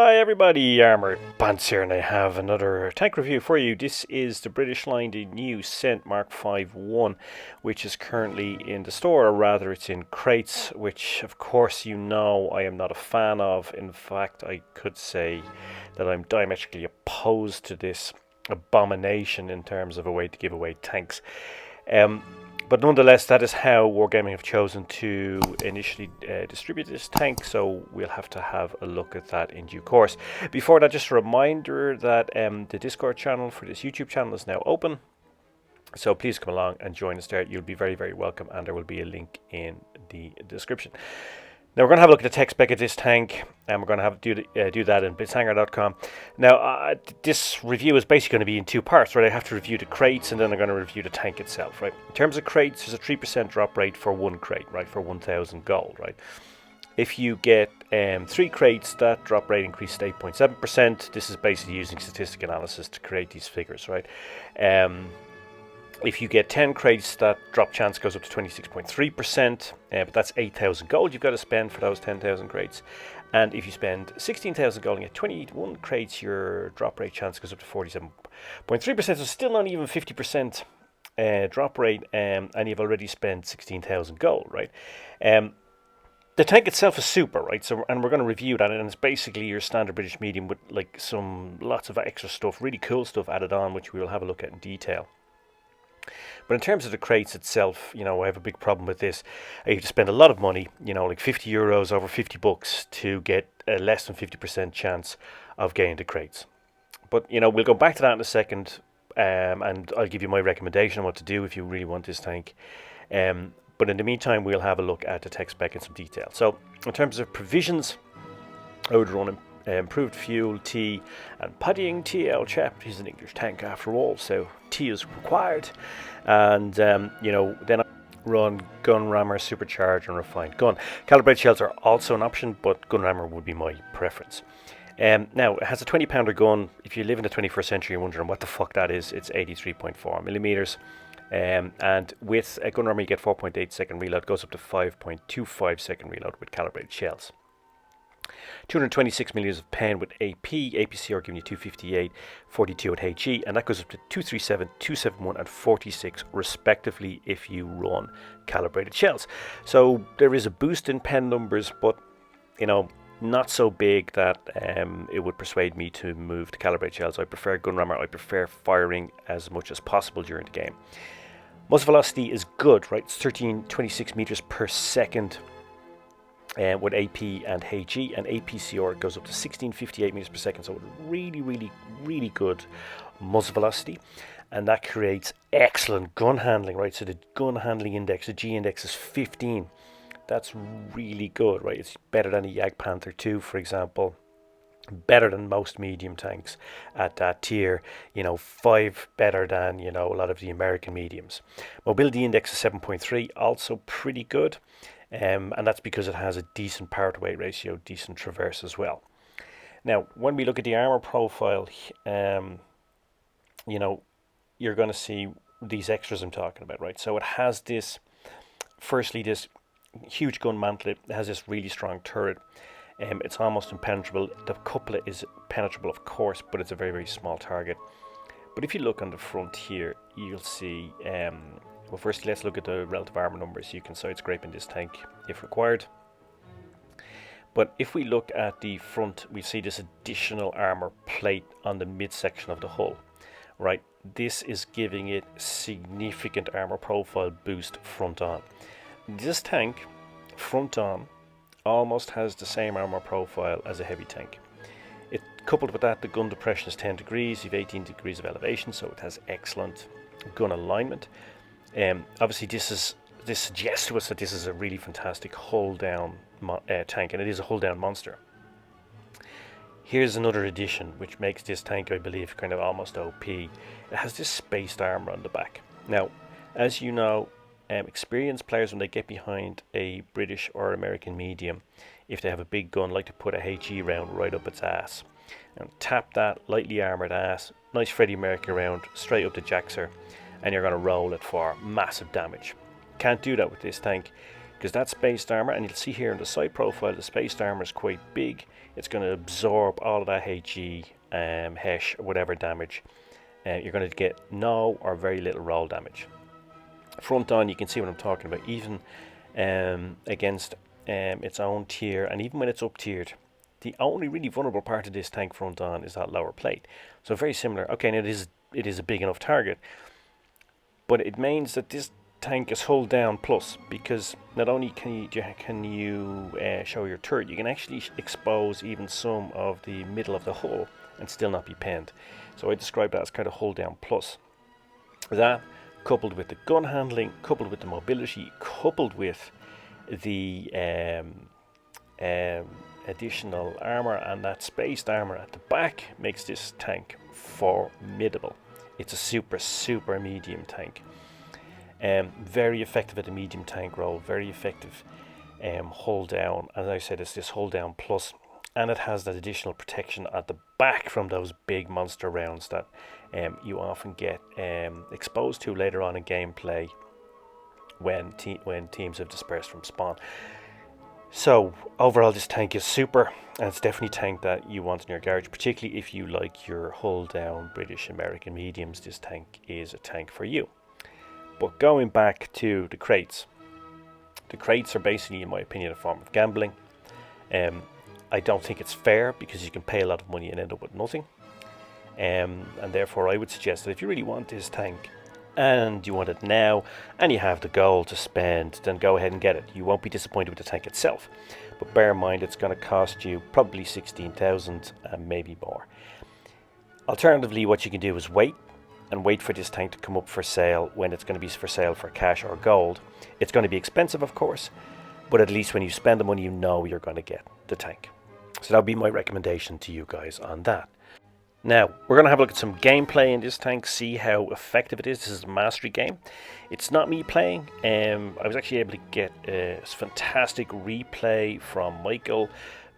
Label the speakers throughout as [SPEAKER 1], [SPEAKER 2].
[SPEAKER 1] Hi everybody, Armour Pants here, and I have another tank review for you. This is the British line, the new VIII Mk.5 1, which is currently in the store, or rather it's in crates, which of course you know I am not a fan of. In fact, I could say that I'm diametrically opposed to this abomination in terms of a way to give away tanks. But nonetheless, that is how Wargaming have chosen to initially distribute this tank, so we'll have to have a look at that in due course. Before that, just a reminder that the Discord channel for this YouTube channel is now open, so please come along and join us there. You'll be very, very welcome, and there will be a link in the description. Now we're going to have a look at the tech spec of this tank, and we're going to have do that in blitzhanger.com. Now this review is basically going to be in two parts, right? I have to review the crates, and then I'm going to review the tank itself, right? In terms of crates, there's a 3% drop rate for one crate, right? For 1,000 gold, right? If you get 3 crates, that drop rate increases to 8.7%. This is basically using statistic analysis to create these figures, right? If you get 10 crates, that drop chance goes up to 26.3%, but that's 8,000 gold you've got to spend for those 10,000 crates. And if you spend 16,000 gold and get 21 crates, your drop rate chance goes up to 47.3%, so still not even 50% drop rate, and you've already spent 16,000 gold, right? The tank itself is super, right? So, and we're going to review that, and it's basically your standard British medium with like lots of extra stuff, really cool stuff added on, which we will have a look at in detail. But in terms of the crates itself, you know, I have a big problem with this. You have to spend a lot of money, you know, like 50 euros, over 50 bucks to get a less than 50% chance of getting the crates. But, you know, we'll go back to that in a second, and I'll give you my recommendation on what to do if you really want this tank. But in the meantime, we'll have a look at the tech spec in some detail. So, in terms of provisions, I would run improved fuel, tea, and paddying. TL chap, he's an English tank after all, so tea is required. And you know, then I run gun rammer, supercharged, and refined gun. Calibrated shells are also an option, but gun rammer would be my preference. Now, it has a 20-pounder gun. If you live in the 21st century, you're wondering what the fuck that is. It's 83.4 millimeters. And with a gun rammer, you get 4.8 second reload. Goes up to 5.25 second reload with calibrated shells. 226 millimeters of pen with AP, APCR giving you 258, 42 at HE, and that goes up to 237, 271, and 46 respectively if you run calibrated shells. So there is a boost in pen numbers, but you know, not so big that it would persuade me to move to calibrated shells. I prefer gun rammer. I prefer firing as much as possible during the game. Muzzle velocity is good, right? It's 1326 meters per second. With AP and HE, and APCR goes up to 1658 meters per second, so really, really, really good muzzle velocity, and that creates excellent gun handling, right? So the gun handling index, the G index, is 15. That's really good, right? It's better than a Jagdpanther 2, for example. Better than most medium tanks at that tier, you know, 5 better than, you know, a lot of the American mediums. Mobility index is 7.3, also pretty good. And that's because it has a decent power to weight ratio, decent traverse as well. Now, when we look at the armor profile, you know, you're going to see these extras I'm talking about, right? So it has this, firstly, this huge gun mantlet. It has this really strong turret. It's almost impenetrable. The couplet is penetrable, of course, but it's a very, very small target. But if you look on the front here, you'll see... well, firstly, let's look at the relative armor numbers. You can side scrape in this tank if required. But if we look at the front, we see this additional armor plate on the midsection of the hull, right? This is giving it significant armor profile boost front on. This tank, front on, almost has the same armor profile as a heavy tank. Coupled with that, the gun depression is 10 degrees. You have 18 degrees of elevation, so it has excellent gun alignment. Obviously, this suggests to us that this is a really fantastic hull-down tank, and it is a hull-down monster. Here's another addition which makes this tank, I believe, kind of almost OP. It has this spaced armor on the back. Now, as you know, experienced players, when they get behind a British or American medium, if they have a big gun, like to put a HE round right up its ass. And tap that lightly armoured ass, nice Freddie Mercury round, straight up the Jaxer, and you're going to roll it for massive damage. Can't do that with this tank. because that spaced armor, and you'll see here in the side profile, the spaced armor is quite big. It's going to absorb all of that HE, HESH, or whatever damage. You're going to get no or very little roll damage. Front on, you can see what I'm talking about. Even against its own tier, and even when it's up tiered, the only really vulnerable part of this tank front on is that lower plate. So very similar. Okay, now it is a big enough target, but it means that this tank is hull down plus, because not only can you show your turret, you can actually expose even some of the middle of the hull and still not be penned. So I describe that as kind of hull down plus. That, coupled with the gun handling, coupled with the mobility, coupled with the additional armor and that spaced armor at the back, makes this tank formidable. It's a super medium tank. Very effective at the medium tank role, very effective hull down. As I said, it's this hull down plus, and it has that additional protection at the back from those big monster rounds that you often get exposed to later on in gameplay when teams have dispersed from spawn. So overall, this tank is super, and it's definitely a tank that you want in your garage, particularly if you like your hull down British American mediums. This tank is a tank for you. But going back to the crates are basically, in my opinion, a form of gambling. I don't think it's fair, because you can pay a lot of money and end up with nothing. And therefore, I would suggest that if you really want this tank, and you want it now, and you have the goal to spend, then go ahead and get it. You won't be disappointed with the tank itself. But bear in mind, it's going to cost you probably 16,000 and maybe more. Alternatively, what you can do is wait for this tank to come up for sale when it's going to be for sale for cash or gold. It's going to be expensive, of course, but at least when you spend the money, you know you're going to get the tank. So that would be my recommendation to you guys on that. Now, we're going to have a look at some gameplay in this tank, see how effective it is. This is a mastery game. It's not me playing. I was actually able to get a fantastic replay from Michael,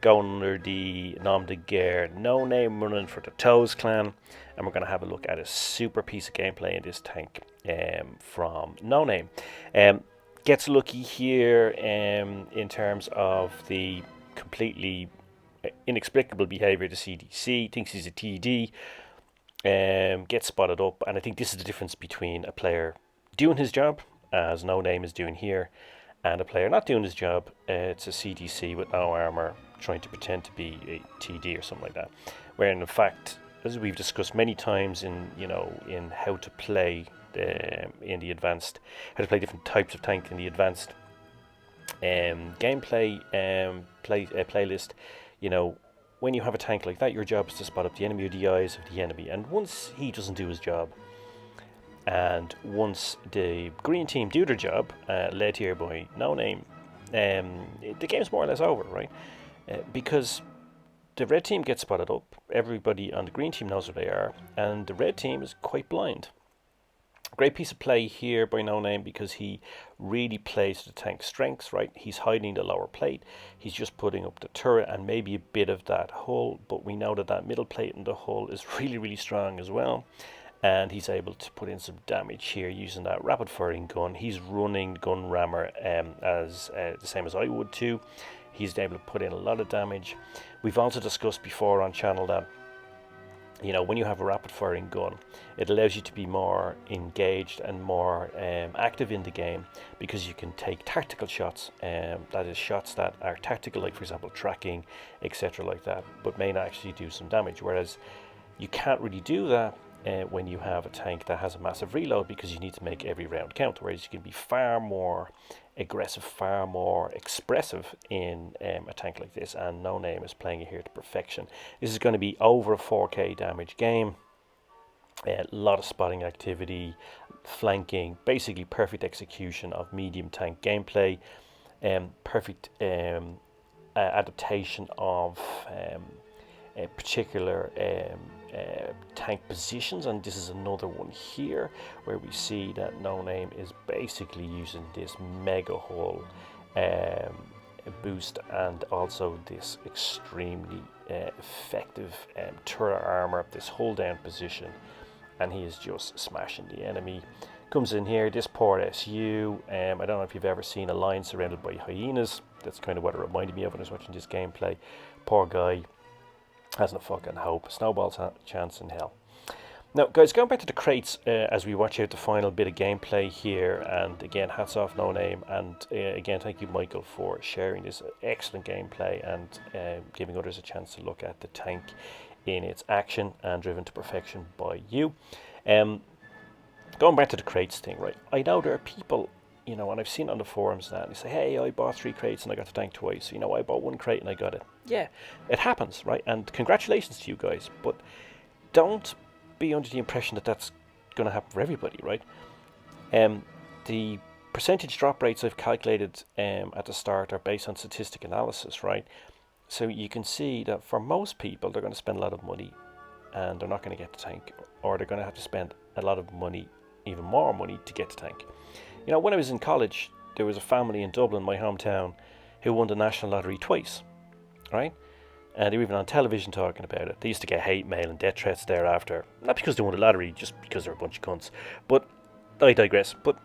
[SPEAKER 1] going under the nom de guerre No Name, running for the Toes clan. And we're going to have a look at a super piece of gameplay in this tank from No Name. Gets lucky here in terms of the completely inexplicable behavior of the CDC, thinks he's a TD, gets spotted up, and I think this is the difference between a player doing his job, as No Name is doing here, and a player not doing his job. It's a CDC with no armor, trying to pretend to be a TD or something like that, where in fact, as we've discussed many times in how to play in the advanced, how to play different types of tank in the advanced gameplay playlist, when you have a tank like that, your job is to spot up the enemy or the eyes of the enemy. And once he doesn't do his job, and once the green team do their job, led here by No Name, the game's more or less over, right? Because the red team gets spotted up, everybody on the green team knows where they are, and the red team is quite blind. Great piece of play here by No Name, because he really plays to the tank's strengths, right? He's hiding the lower plate. He's just putting up the turret and maybe a bit of that hull, but we know that that middle plate in the hull is really strong as well. And he's able to put in some damage here using that rapid firing gun. He's running gun rammer as the same as I would too. He's able to put in a lot of damage. We've also discussed before on channel that when you have a rapid firing gun, it allows you to be more engaged and more active in the game, because you can take tactical shots, that is shots that are tactical, like for example tracking, etc. like that, but may not actually do some damage, whereas you can't really do that when you have a tank that has a massive reload, because you need to make every round count, whereas you can be far more aggressive, far more expressive in a tank like this, and No Name is playing it here to perfection. This is going to be over a 4k damage game, a lot of spotting activity, flanking, basically perfect execution of medium tank gameplay, perfect adaptation of particular tank positions, and this is another one here where we see that No Name is basically using this mega hull boost, and also this extremely effective turret armor, this hull down position, and he is just smashing the enemy. Comes in here, this poor SU. I don't know if you've ever seen a lion surrounded by hyenas. That's kind of what it reminded me of when I was watching this gameplay. Poor guy has no fucking hope. Snowball's chance in hell. Now, guys, going back to the crates as we watch out the final bit of gameplay here, and again, hats off No Name, and again, thank you, Michael, for sharing this excellent gameplay and giving others a chance to look at the tank in its action and driven to perfection by you. Going back to the crates thing, right? I know there are people, you know, and I've seen it on the forums now, and they say, hey, I bought 3 crates and I got the tank twice. You know, I bought 1 crate and I got it. Yeah, it happens, right? And congratulations to you guys, but don't be under the impression that that's going to happen for everybody, right? The percentage drop rates I've calculated at the start are based on statistic analysis, right? So you can see that for most people, they're going to spend a lot of money and they're not going to get the tank, or they're going to have to spend a lot of money, even more money, to get the tank. You know, when I was in college, there was a family in Dublin, my hometown, who won the National Lottery twice, right? And they were even on television talking about it. They used to get hate mail and death threats thereafter. Not because they won the lottery, just because they're a bunch of cunts. But I digress. But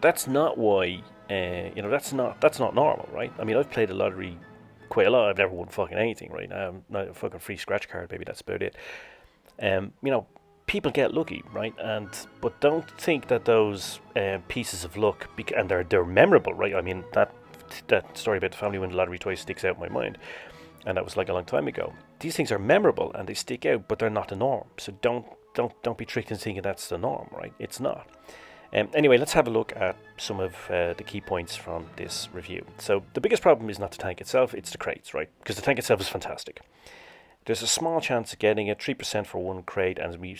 [SPEAKER 1] that's not why, you know, that's not normal, right? I mean, I've played the lottery quite a lot. I've never won fucking anything, right? Not a fucking free scratch card, maybe that's about it. You know, people get lucky, right? But don't think that those pieces of luck, and they're memorable, right? I mean, that story about the family winning the lottery twice sticks out in my mind. And that was like a long time ago. These things are memorable and they stick out, but they're not the norm. So don't be tricked into thinking that's the norm, right? It's not. Anyway, let's have a look at some of the key points from this review. So the biggest problem is not the tank itself, it's the crates, right? Because the tank itself is fantastic. There's a small chance of getting it, 3% for 1 crate, and we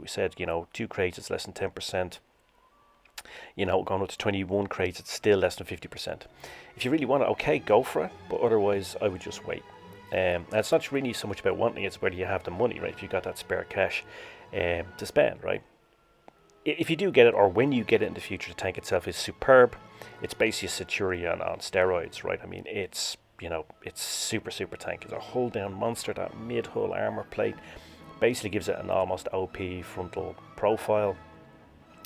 [SPEAKER 1] said, you know, 2 crates, it's less than 10%. You know, going up to 21 crates, it's still less than 50%. If you really want it, okay, go for it, but otherwise, I would just wait. And it's not really so much about wanting it, it's whether you have the money, right? If you got that spare cash to spend, right? If you do get it, or when you get it in the future, the tank itself is superb. It's basically a Centurion on steroids, right? I mean, it's, you know, it's super tank. It's a hull down monster. That mid-hull armor plate basically gives it an almost OP frontal profile.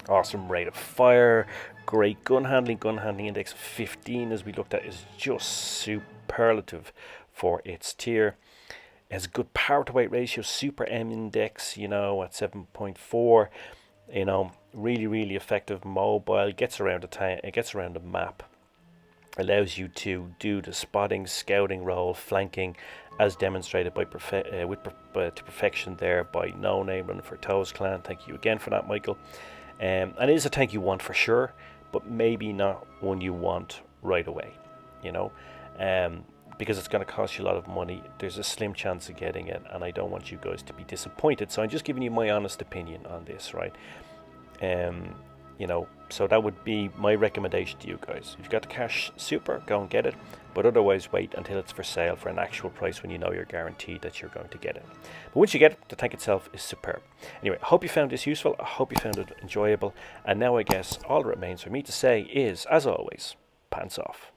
[SPEAKER 1] Awesome rate of fire, great gun handling index of 15, as we looked at, is just superlative for its tier. It has a good power to weight ratio, super M index, you know, at 7.4. You know, really effective, mobile, gets around the tank, it gets around the map, allows you to do the spotting, scouting role, flanking, as demonstrated by to perfection there by No Name running for Toes Clan. Thank you again for that, Michael. And it is a tank you want for sure, but maybe not one you want right away, you know, because it's going to cost you a lot of money. There's a slim chance of getting it, and I don't want you guys to be disappointed. So I'm just giving you my honest opinion on this, right? You know, so that would be my recommendation to you guys. If you've got the cash, super, go and get it. But otherwise, wait until it's for sale for an actual price when you know you're guaranteed that you're going to get it. But once you get it, the tank itself is superb. Anyway, I hope you found this useful. I hope you found it enjoyable. And now I guess all that remains for me to say is, as always, pants off.